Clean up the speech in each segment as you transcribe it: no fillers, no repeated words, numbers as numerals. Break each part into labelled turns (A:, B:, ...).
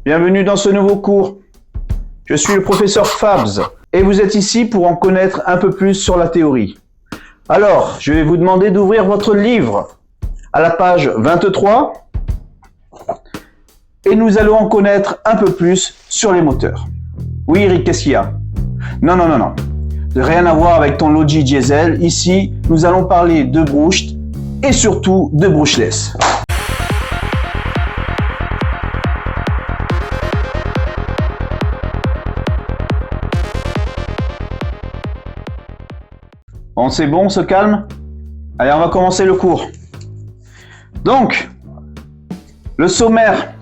A: Bienvenue dans ce nouveau cours. Je suis le professeur Fabs et vous êtes ici pour en connaître un peu plus sur la théorie. Alors, je vais vous demander d'ouvrir votre livre à la page 23 et nous allons en connaître un peu plus sur les moteurs. Oui, Eric, qu'est-ce qu'il y a? Non. Rien à voir avec ton Logi Diesel. Ici, nous allons parler de brushed et surtout de brushless. Bon, c'est bon, on se calme? Allez, on va commencer le cours. Donc, le sommaire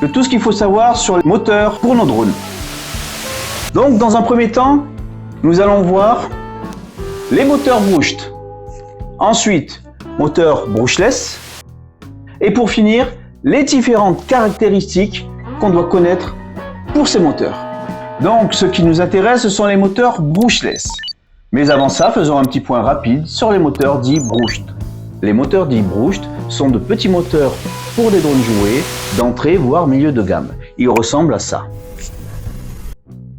A: de tout ce qu'il faut savoir sur les moteurs pour nos drones. Donc, dans un premier temps, nous allons voir les moteurs brushed. Ensuite, moteur brushless. Et pour finir, les différentes caractéristiques qu'on doit connaître pour ces moteurs. Donc, ce qui nous intéresse, ce sont les moteurs brushless. Mais avant ça, faisons un petit point rapide sur les moteurs dits brushed. Les moteurs dits brushed sont de petits moteurs pour des drones jouets, d'entrée voire milieu de gamme. Ils ressemblent à ça.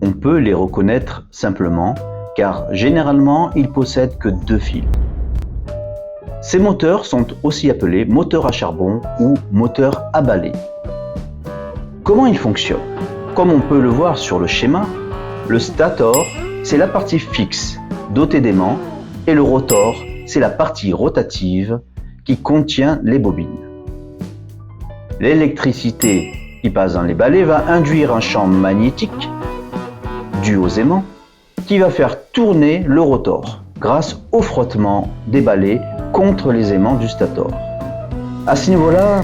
A: On peut les reconnaître simplement car généralement ils possèdent que 2 fils. Ces moteurs sont aussi appelés moteurs à charbon ou moteurs à balai. Comment ils fonctionnent? Comme on peut le voir sur le schéma, le stator c'est la partie fixe dotée d'aimants et le rotor c'est la partie rotative qui contient les bobines. L'électricité qui passe dans les balais va induire un champ magnétique dû aux aimants qui va faire tourner le rotor grâce au frottement des balais contre les aimants du stator. À ce niveau-là,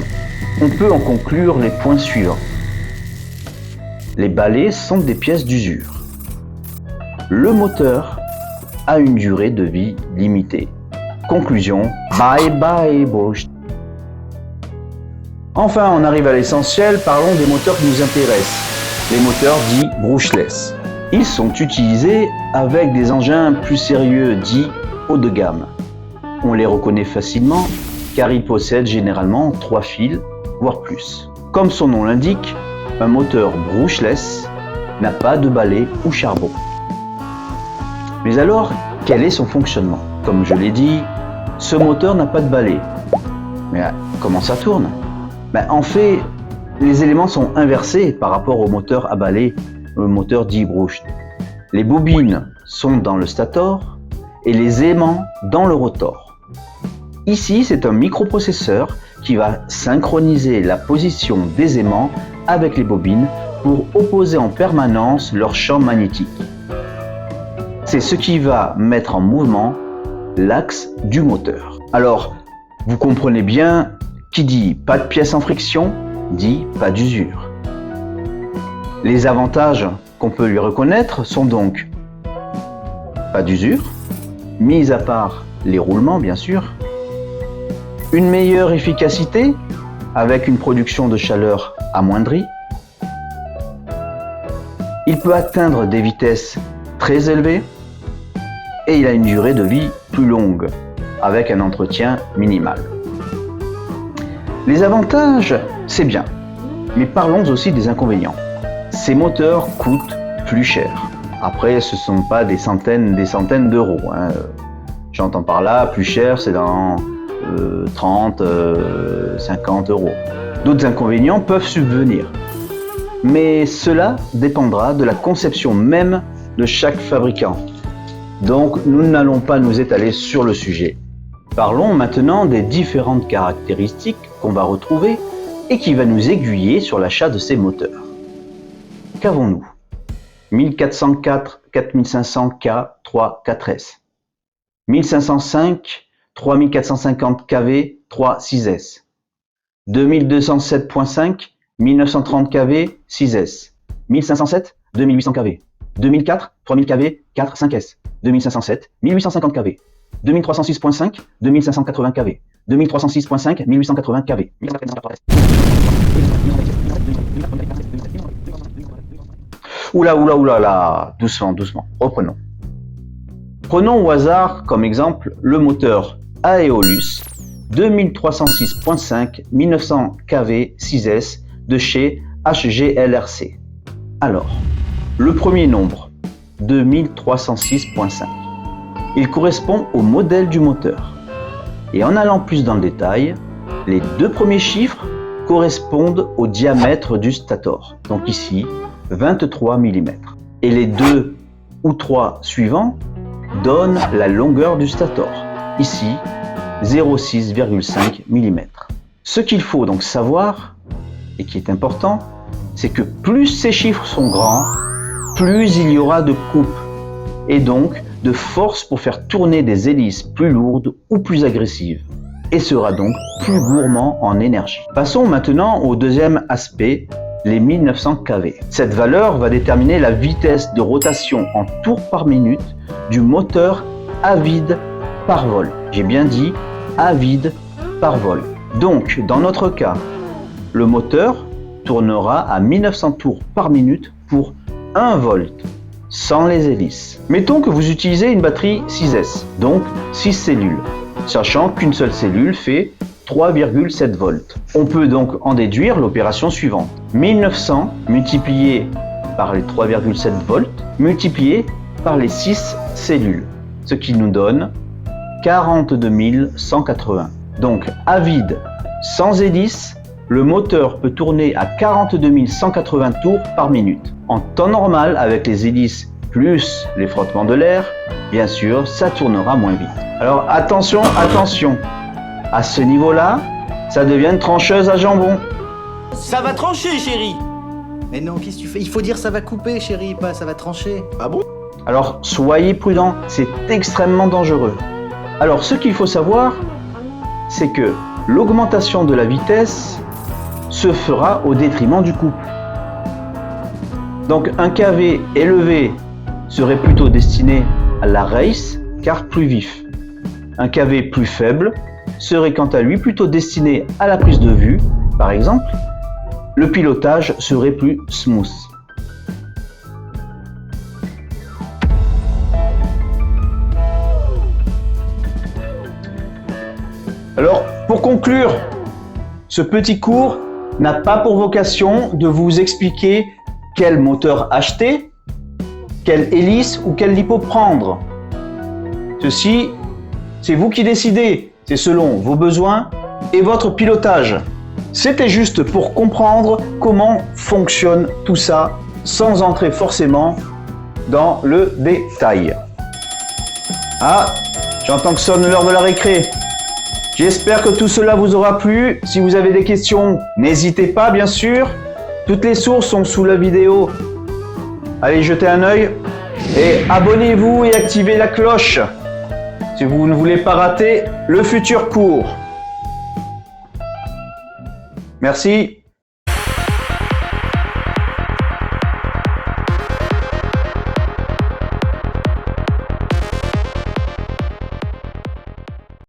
A: on peut en conclure les points suivants. Les balais sont des pièces d'usure. Le moteur a une durée de vie limitée. Conclusion, bye bye brushed. Enfin, on arrive à l'essentiel, parlons des moteurs qui nous intéressent, les moteurs dits brushless. Ils sont utilisés avec des engins plus sérieux dits haut de gamme. On les reconnaît facilement car ils possèdent généralement 3 fils, voire plus. Comme son nom l'indique, un moteur brushless n'a pas de balai ou charbon. Mais alors, quel est son fonctionnement? Comme je l'ai dit, ce moteur n'a pas de balai. Mais comment ça tourne? En fait, les éléments sont inversés par rapport au moteur à balai, le moteur dit brushed. Les bobines sont dans le stator et les aimants dans le rotor. Ici, c'est un microprocesseur qui va synchroniser la position des aimants avec les bobines pour opposer en permanence leur champ magnétique. C'est ce qui va mettre en mouvement l'axe du moteur. Alors, vous comprenez bien, qui dit pas de pièce en friction, dit pas d'usure. Les avantages qu'on peut lui reconnaître sont donc pas d'usure, mis à part les roulements bien sûr, une meilleure efficacité avec une production de chaleur amoindrie, il peut atteindre des vitesses très élevées et il a une durée de vie plus longue avec un entretien minimal. Les avantages, c'est bien, mais parlons aussi des inconvénients. Ces moteurs coûtent plus cher. Après, ce ne sont pas des centaines d'euros. J'entends par là, plus cher, c'est dans 30, 50 euros. D'autres inconvénients peuvent subvenir. Mais cela dépendra de la conception même de chaque fabricant. Donc, nous n'allons pas nous étaler sur le sujet. Parlons maintenant des différentes caractéristiques qu'on va retrouver et qui va nous aiguiller sur l'achat de ces moteurs. Qu'avons-nous? 1404 4500K 3 4S, 1505 3450 kV 3 6S, 2207.5 1930 kV 6S, 1507 2800 kV, 2004 3000 kV 4 5S, 2507 1850 kV, 2306.5 2580 kV, 2306.5 1880 kV. Oula, doucement, reprenons. Prenons au hasard comme exemple le moteur Aeolus 2306.5 1900 kV 6S de chez HGLRC. Alors, le premier nombre, 2306.5, il correspond au modèle du moteur. Et en allant plus dans le détail, les deux premiers chiffres correspondent au diamètre du stator, donc ici 23 mm. Et les 2 ou 3 suivants donnent la longueur du stator, ici 0,6,5 mm. Ce qu'il faut donc savoir, et qui est important, c'est que plus ces chiffres sont grands, plus il y aura de coupe, et donc de force pour faire tourner des hélices plus lourdes ou plus agressives, et sera donc plus gourmand en énergie. Passons maintenant au deuxième aspect, les 1900 kV. Cette valeur va déterminer la vitesse de rotation en tours par minute du moteur à vide par vol. J'ai bien dit à vide par vol. Donc, dans notre cas, le moteur tournera à 1900 tours par minute pour 1 volt, sans les hélices. Mettons que vous utilisez une batterie 6S, donc 6 cellules, sachant qu'une seule cellule fait 3,7 volts. On peut donc en déduire l'opération suivante. 1900 multiplié par les 3,7 volts, multiplié par les 6 cellules, ce qui nous donne 42 180. Donc à vide, sans hélice, le moteur peut tourner à 42 180 tours par minute. En temps normal, avec les hélices plus les frottements de l'air, bien sûr, ça tournera moins vite. Alors attention, attention, à ce niveau-là, ça devient une trancheuse à jambon.
B: Ça va trancher, chérie.
C: Mais non, qu'est-ce que tu fais? Il faut dire ça va couper, chérie, pas ça va trancher.
B: Ah bon?
A: Alors soyez prudents, c'est extrêmement dangereux. Alors ce qu'il faut savoir, c'est que l'augmentation de la vitesse se fera au détriment du couple. Donc un KV élevé serait plutôt destiné à la race car plus vif. Un KV plus faible serait quant à lui plutôt destiné à la prise de vue, par exemple. Le pilotage serait plus smooth. Alors, pour conclure, ce petit cours n'a pas pour vocation de vous expliquer quel moteur acheter, quelle hélice ou quel lipo prendre. Ceci, c'est vous qui décidez, c'est selon vos besoins et votre pilotage. C'était juste pour comprendre comment fonctionne tout ça sans entrer forcément dans le détail. Ah, j'entends que sonne l'heure de la récré. J'espère que tout cela vous aura plu. Si vous avez des questions, n'hésitez pas bien sûr. Toutes les sources sont sous la vidéo. Allez jeter un œil et abonnez-vous et activez la cloche si vous ne voulez pas rater le futur cours. Merci.